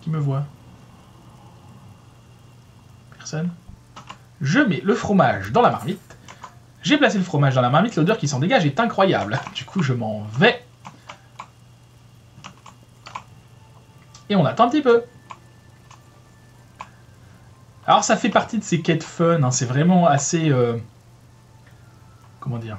Qui me voit? Personne. Je mets le fromage dans la marmite. J'ai placé le fromage dans la marmite, l'odeur qui s'en dégage est incroyable. Du coup, je m'en vais. Et on attend un petit peu. Alors, ça fait partie de ces quêtes fun, hein. C'est vraiment assez... comment dire,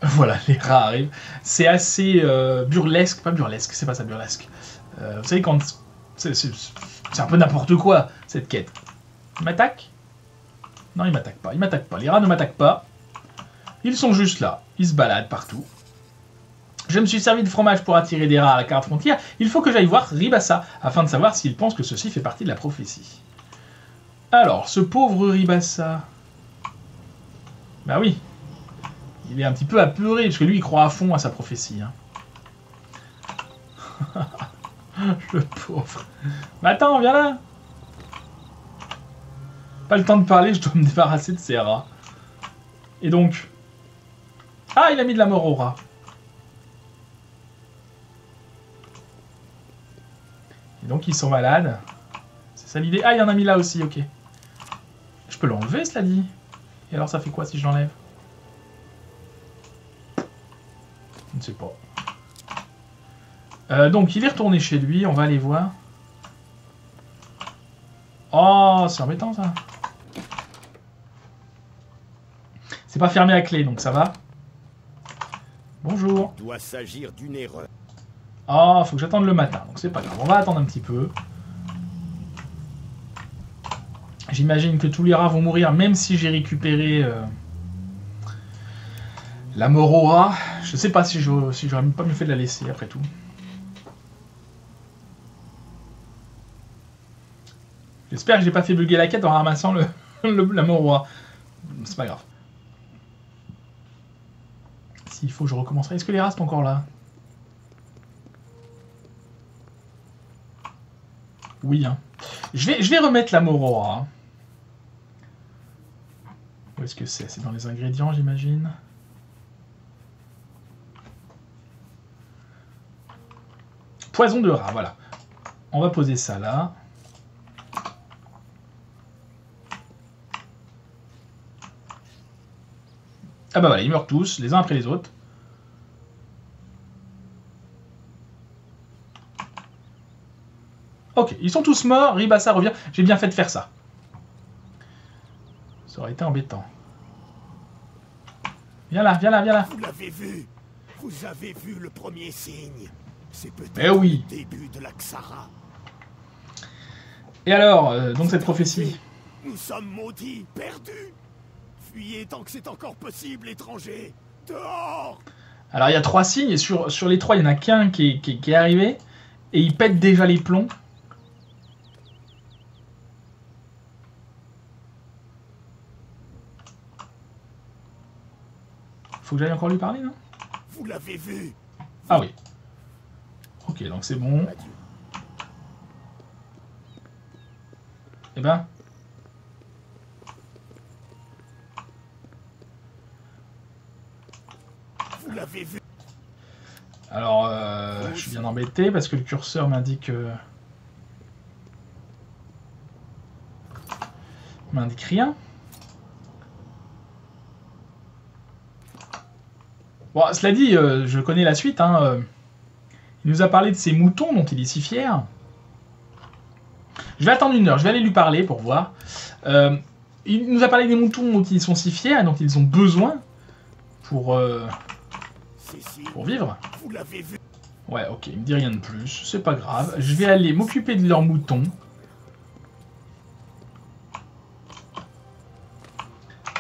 voilà, les rats arrivent. C'est assez burlesque, pas burlesque, c'est pas ça burlesque. Vous savez quand c'est un peu n'importe quoi cette quête. Il m'attaque? Non, il m'attaque pas. Il m'attaque pas. Les rats ne m'attaquent pas. Ils sont juste là. Ils se baladent partout. Je me suis servi de fromage pour attirer des rats à la carte frontière. Il faut que j'aille voir Ribassa afin de savoir s'il pense que ceci fait partie de la prophétie. Alors, ce pauvre Ribassa... Bah oui. Il est un petit peu apeuré, parce que lui, il croit à fond à sa prophétie. Hein. Le pauvre. Mais attends, viens là. Pas le temps de parler, je dois me débarrasser de ces rats. Et donc... Ah, il a mis de la mort au rat. Et donc, ils sont malades. C'est ça l'idée. Ah, il y en a mis là aussi, ok. Je peux l'enlever, cela dit. Et alors, ça fait quoi si je l'enlève? Je ne sais pas. Donc, il est retourné chez lui. On va aller voir. Oh, c'est embêtant, ça. C'est pas fermé à clé, donc ça va. Bonjour. Doit s'agir d'une erreur. Oh, faut que j'attende le matin, donc c'est pas grave. On va attendre un petit peu. J'imagine que tous les rats vont mourir, même si j'ai récupéré la mort au rat. Je sais pas si j'aurais pas mieux fait de la laisser, après tout. J'espère que j'ai pas fait bugger la quête en ramassant la mort au rat. C'est pas grave. S'il faut, je recommencerai. Est-ce que les rats sont encore là? Oui, hein. Je vais remettre la mort au rat. Où est-ce que c'est? C'est dans les ingrédients, j'imagine. Poison de rat, voilà. On va poser ça là. Ah bah voilà, ils meurent tous, les uns après les autres. Ok, ils sont tous morts, Ribassa revient. J'ai bien fait de faire ça. Ça aurait été embêtant. Viens là, viens là, viens là. Vous l'avez vu. Vous avez vu le premier signe. C'est peut-être oui. le début de la Xara. Et alors, donc cette prophétie. Nous sommes maudits, perdus. Fuyez tant que c'est encore possible, étrangers. Dehors. Alors il y a 3 signes, et sur les 3, il n'y en a qu'un qui est arrivé, et il pète déjà les plombs. Faut que j'aille encore lui parler, non? Vous l'avez vu. Ah oui. Ok, donc c'est bon. Adieu. Eh ben... Vous l'avez vu. Alors, je suis bien embêté parce que le curseur m'indique... m'indique rien. Bon, cela dit, je connais la suite. Hein, il nous a parlé de ces moutons dont il est si fier. Je vais attendre 1 heure, je vais aller lui parler pour voir. Il nous a parlé des moutons dont ils sont si fiers et dont ils ont besoin pour vivre. Vous l'avez vu. Ouais, ok, il me dit rien de plus, c'est pas grave. Je vais aller m'occuper de leurs moutons.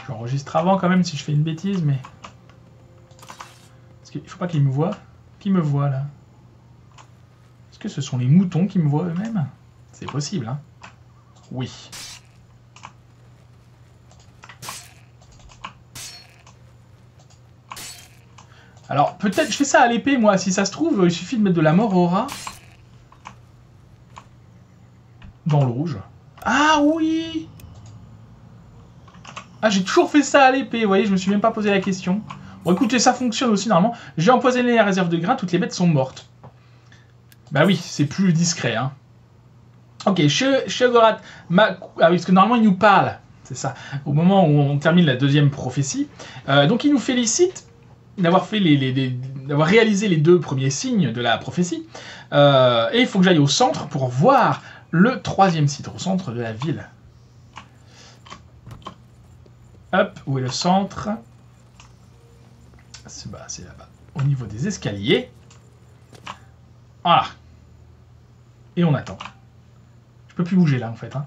J'enregistre avant quand même si je fais une bêtise, mais... Parce qu'il faut pas qu'ils me voient. Qui me voit là? Est-ce que ce sont les moutons qui me voient eux-mêmes? C'est possible, hein? Oui. Alors, peut-être je fais ça à l'épée, moi. Si ça se trouve, il suffit de mettre de la mort au rat. Dans le rouge. Ah oui! Ah, j'ai toujours fait ça à l'épée, vous voyez, je me suis même pas posé la question. Bon, écoutez, ça fonctionne aussi normalement. J'ai empoisonné la réserve de grains, toutes les bêtes sont mortes. Bah oui, c'est plus discret, hein. Ok, Sheogorath, ah oui, parce que normalement il nous parle, c'est ça, au moment où on termine la deuxième prophétie. Donc il nous félicite d'avoir fait d'avoir réalisé les 2 premiers signes de la prophétie. Et il faut que j'aille au centre pour voir le 3e site, au centre de la ville. Hop, où est le centre? C'est là-bas, au niveau des escaliers. Voilà. Et on attend. Je peux plus bouger là en fait. Hein.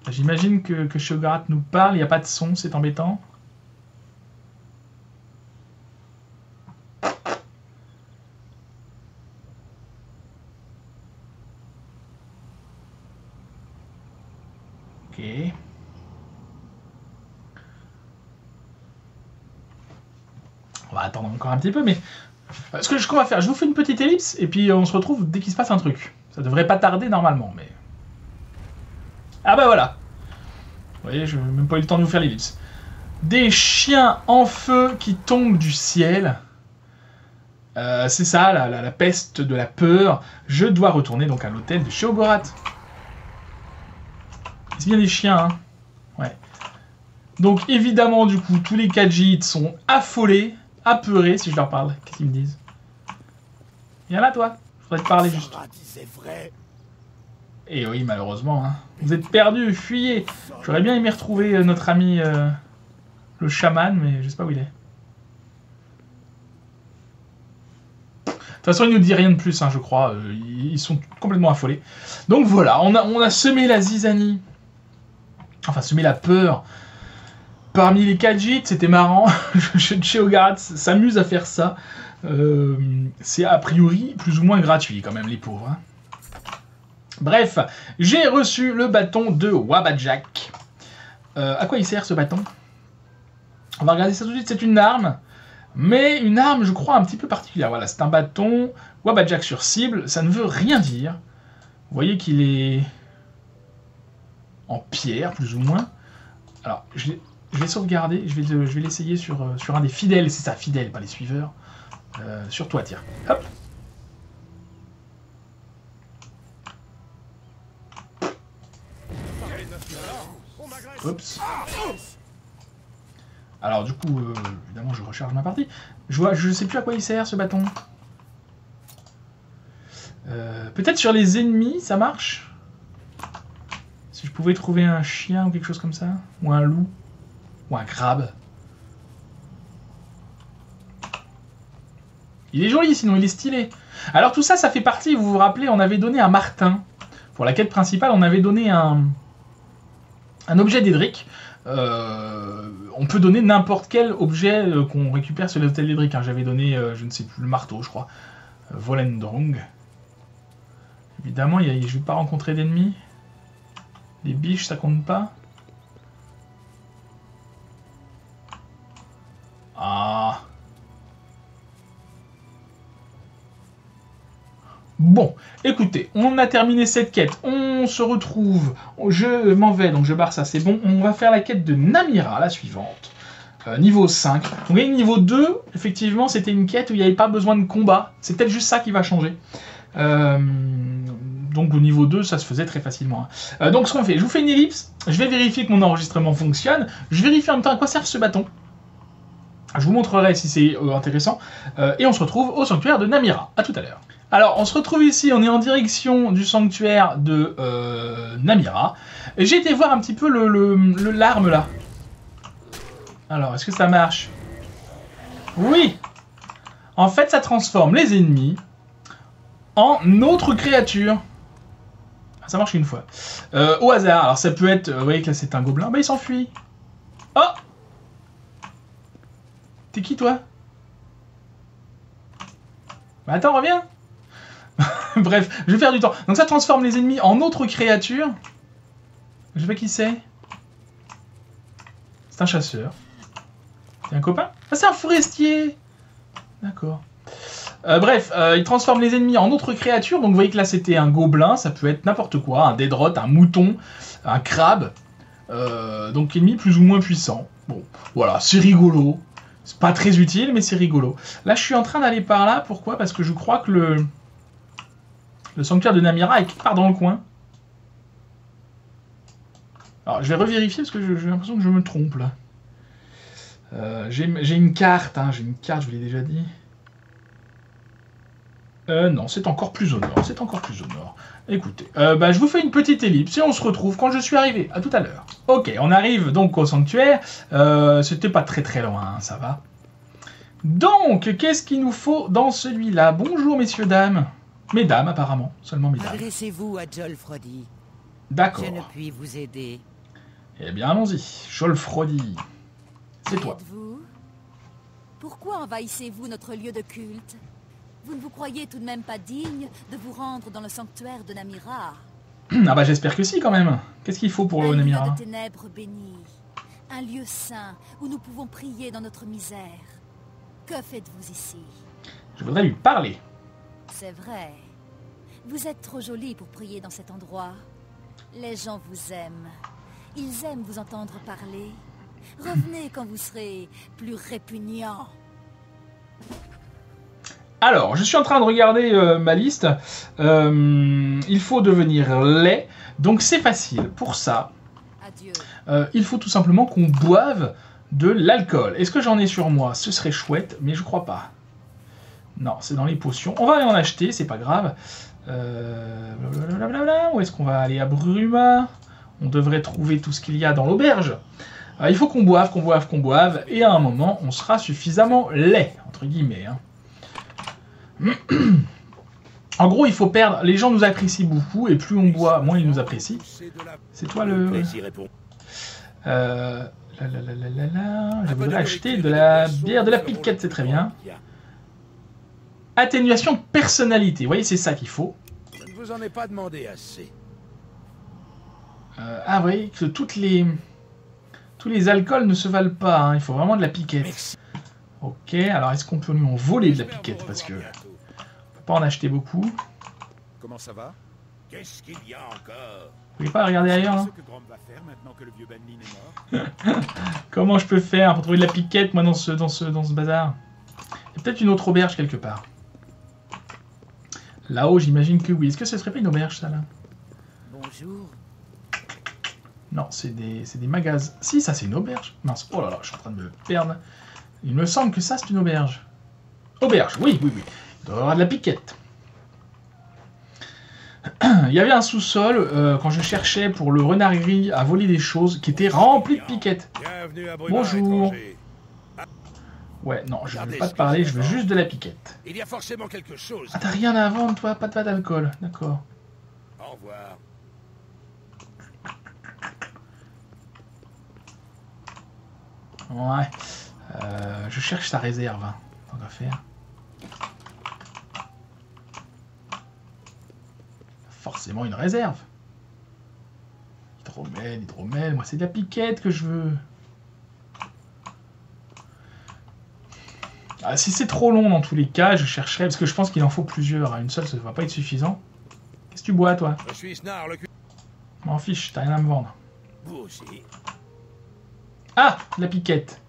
J'imagine que Sheogorath nous parle, il n'y a pas de son, c'est embêtant. Ok. On va attendre encore un petit peu, mais... Ce qu'on va faire, je vous fais une petite ellipse, et puis on se retrouve dès qu'il se passe un truc. Ça devrait pas tarder normalement, mais... Ah bah voilà. Vous voyez, je n'ai même pas eu le temps de vous faire l'ellipse. Des chiens en feu qui tombent du ciel. C'est ça, la peste de la peur. Je dois retourner donc à l'hôtel de Sheogorath. C'est bien des chiens, hein. Ouais. Donc évidemment, du coup, tous les Khajiits sont affolés, apeurés, si je leur parle. Qu'est-ce qu'ils me disent? Viens là, toi. Je voudrais te parler juste. Et oui, malheureusement, hein. Vous êtes perdus, fuyez. J'aurais bien aimé retrouver notre ami le chaman, mais je sais pas où il est. De toute façon, il nous dit rien de plus, hein, je crois. Ils sont complètement affolés. Donc voilà, on a semé la zizanie. Enfin, semé la peur. Parmi les Khajiits, c'était marrant. Sheogorath s'amuse à faire ça. C'est a priori plus ou moins gratuit quand même, les pauvres. Hein. Bref, j'ai reçu le bâton de Wabajak. À quoi il sert ce bâton? On va regarder ça tout de suite. C'est une arme, mais une arme, je crois, un petit peu particulière. Voilà, c'est un bâton Wabajak sur cible. Ça ne veut rien dire. Vous voyez qu'il est en pierre, plus ou moins. Alors, je vais sauvegarder. Je vais l'essayer sur un des fidèles. C'est ça, fidèles, pas les suiveurs. Sur toi, tiens. Hop. Oups. Alors du coup, évidemment, je recharge ma partie. Je sais plus à quoi il sert ce bâton. Peut-être sur les ennemis, ça marche. Si je pouvais trouver un chien ou quelque chose comme ça, ou un loup, ou un crabe. Il est joli, sinon il est stylé. Alors tout ça, ça fait partie, vous vous rappelez, on avait donné à Martin, pour la quête principale, on avait donné un objet d'Edric. On peut donner n'importe quel objet qu'on récupère sur l'hôtel d'Edric. Hein. J'avais donné, je ne sais plus, le marteau, je crois. Volendrong. Évidemment, je ne vais pas rencontrer d'ennemis. Les biches, ça compte pas. Ah. Bon, écoutez, on a terminé cette quête, on se retrouve, je m'en vais, donc je barre ça, c'est bon. On va faire la quête de Namira, la suivante, niveau 5. Vous voyez, niveau 2, effectivement, c'était une quête où il n'y avait pas besoin de combat, c'est peut-être juste ça qui va changer. Donc au niveau 2, ça se faisait très facilement. Hein. Donc ce qu'on fait, je vous fais une ellipse, je vais vérifier que mon enregistrement fonctionne, je vérifie en même temps à quoi sert ce bâton. Je vous montrerai si c'est intéressant, et on se retrouve au sanctuaire de Namira. À tout à l'heure. Alors, on se retrouve ici, on est en direction du sanctuaire de Namira. Et j'ai été voir un petit peu l'arme là. Alors, est-ce que ça marche? Oui! En fait, ça transforme les ennemis en autres créatures. Ça marche une fois. Au hasard, alors ça peut être... vous voyez que là c'est un gobelin. Bah il s'enfuit. Oh! T'es qui toi? Bah attends, reviens! Bref, je vais faire du temps. Donc ça transforme les ennemis en autres créatures. Je sais pas qui c'est. C'est un chasseur. C'est un copain? Ah, c'est un forestier! D'accord. Bref, il transforme les ennemis en autres créatures. Donc vous voyez que là c'était un gobelin, ça peut être n'importe quoi. Un dédrote, un mouton, un crabe. Donc ennemi plus ou moins puissant. Bon, voilà, c'est rigolo. C'est pas très utile, mais c'est rigolo. Là, je suis en train d'aller par là. Pourquoi? Parce que je crois que le sanctuaire de Namira est quelque part dans le coin. Alors, je vais revérifier parce que j'ai l'impression que je me trompe, là. J'ai une carte, hein, j'ai une carte, je vous l'ai déjà dit. Non, c'est encore plus au nord, c'est encore plus au nord. Écoutez, je vous fais une petite ellipse et on se retrouve quand je suis arrivé. À tout à l'heure. Ok, on arrive donc au sanctuaire. C'était pas très très loin, hein, ça va. Donc, qu'est-ce qu'il nous faut dans celui-là? Bonjour, messieurs, dames. Mesdames, apparemment, seulement mesdames. Adressez-vous à Jolfrodi. D'accord. Je ne puis vous aider. Eh bien, allons-y. Jolfrodi, c'est toi. Êtes-vous? Pourquoi envahissez-vous notre lieu de culte? Vous ne vous croyez tout de même pas digne de vous rendre dans le sanctuaire de Namira? Ah bah j'espère que si quand même. Qu'est-ce qu'il faut pour Namira? Un lieu de ténèbres bénies. Un lieu saint où nous pouvons prier dans notre misère. Que faites-vous ici? Je voudrais lui parler. C'est vrai. Vous êtes trop jolie pour prier dans cet endroit. Les gens vous aiment. Ils aiment vous entendre parler. Revenez quand vous serez plus répugnant. Alors, je suis en train de regarder ma liste. Il faut devenir laid. Donc c'est facile. Pour ça, Adieu. il faut tout simplement qu'on boive de l'alcool. Est-ce que j'en ai sur moi? Ce serait chouette, mais je crois pas. Non, c'est dans les potions. On va aller en acheter, c'est pas grave. Où est-ce qu'on va aller? À Bruma. On devrait trouver tout ce qu'il y a dans l'auberge. Il faut qu'on boive, qu'on boive, qu'on boive. Et à un moment, on sera suffisamment laid, entre guillemets. Hein. En gros, il faut perdre. Les gens nous apprécient beaucoup, et plus on boit, moins ils nous apprécient. C'est toi le... Je voudrais acheter de la bière, de la piquette, c'est très bien. Atténuation personnalité, vous voyez, c'est ça qu'il faut. Je ne vous en ai pas demandé assez. Ah, vous voyez, que tous les alcools ne se valent pas, hein. Il faut vraiment de la piquette. Merci. Ok, alors est-ce qu'on peut lui en voler de la piquette? Parce que... on peut pas en acheter beaucoup. Comment ça va? Qu'est-ce qu'il y a encore? Vous pouvez pas regarder ailleurs, hein? Ce que Grom va faire maintenant que le vieux Banlin est mort. Comment je peux faire pour trouver de la piquette, moi, dans ce bazar? Il y a peut-être une autre auberge quelque part. Là-haut, j'imagine que oui. Est-ce que ce serait pas une auberge, ça, là? Bonjour. Non, c'est des magasins. Si, ça, c'est une auberge. Mince, oh là là, je suis en train de me perdre. Il me semble que ça, c'est une auberge. Auberge, oui, oui, oui. Il doit y avoir de la piquette. Il y avait un sous-sol, quand je cherchais pour le renard gris à voler des choses, qui était rempli de piquettes. Bienvenue à Bruma, Bonjour. étranger. Ouais, non, je veux pas te parler, je veux juste de la piquette. Il y a forcément quelque chose. Ah, t'as rien à vendre, toi? Pas d'alcool, d'accord. Au revoir. Ouais. Je cherche sa réserve, hein, tant qu'à faire. Forcément une réserve. Hydromel, moi c'est de la piquette que je veux. Ah, si c'est trop long dans tous les cas, je chercherai, parce que je pense qu'il en faut plusieurs. Une seule, ça ne va pas être suffisant. Qu'est-ce que tu bois, toi? Je suis Snar, le M'en fiche, t'as rien à me vendre. Vous aussi. Ah, de la piquette.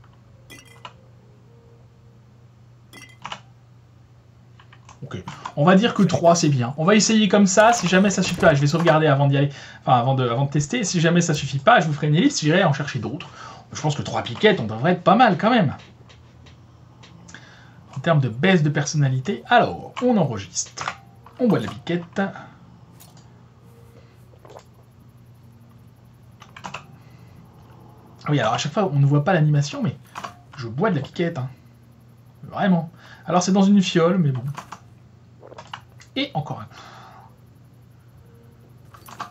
Ok, on va dire que 3 c'est bien. On va essayer comme ça, si jamais ça suffit pas, je vais sauvegarder avant d'y aller, enfin avant de tester. Si jamais ça suffit pas, je vous ferai une ellipse, j'irai en chercher d'autres. Je pense que 3 piquettes, on devrait être pas mal quand même. En termes de baisse de personnalité, alors, on enregistre. On boit de la piquette. Oui, alors à chaque fois, on ne voit pas l'animation, mais je bois de la piquette. Hein. Vraiment. Alors c'est dans une fiole, mais bon. Et encore un coup.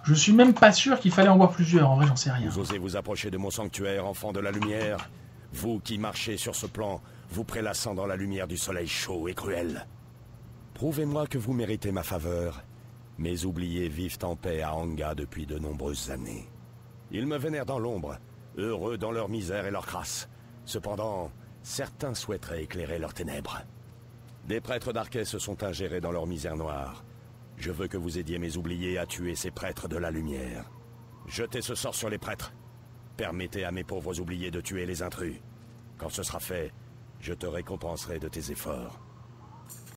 Je suis même pas sûr qu'il fallait en boire plusieurs, en vrai j'en sais rien. Vous osez vous approcher de mon sanctuaire, enfant de la lumière? Vous qui marchez sur ce plan, vous prélassant dans la lumière du soleil chaud et cruel. Prouvez-moi que vous méritez ma faveur. Mes oubliés vivent en paix à Anga depuis de nombreuses années. Ils me vénèrent dans l'ombre, heureux dans leur misère et leur crasse. Cependant, certains souhaiteraient éclairer leurs ténèbres. Des prêtres d'Arquet se sont ingérés dans leur misère noire. Je veux que vous aidiez mes oubliés à tuer ces prêtres de la lumière. Jetez ce sort sur les prêtres. Permettez à mes pauvres oubliés de tuer les intrus. Quand ce sera fait, Je te récompenserai de tes efforts.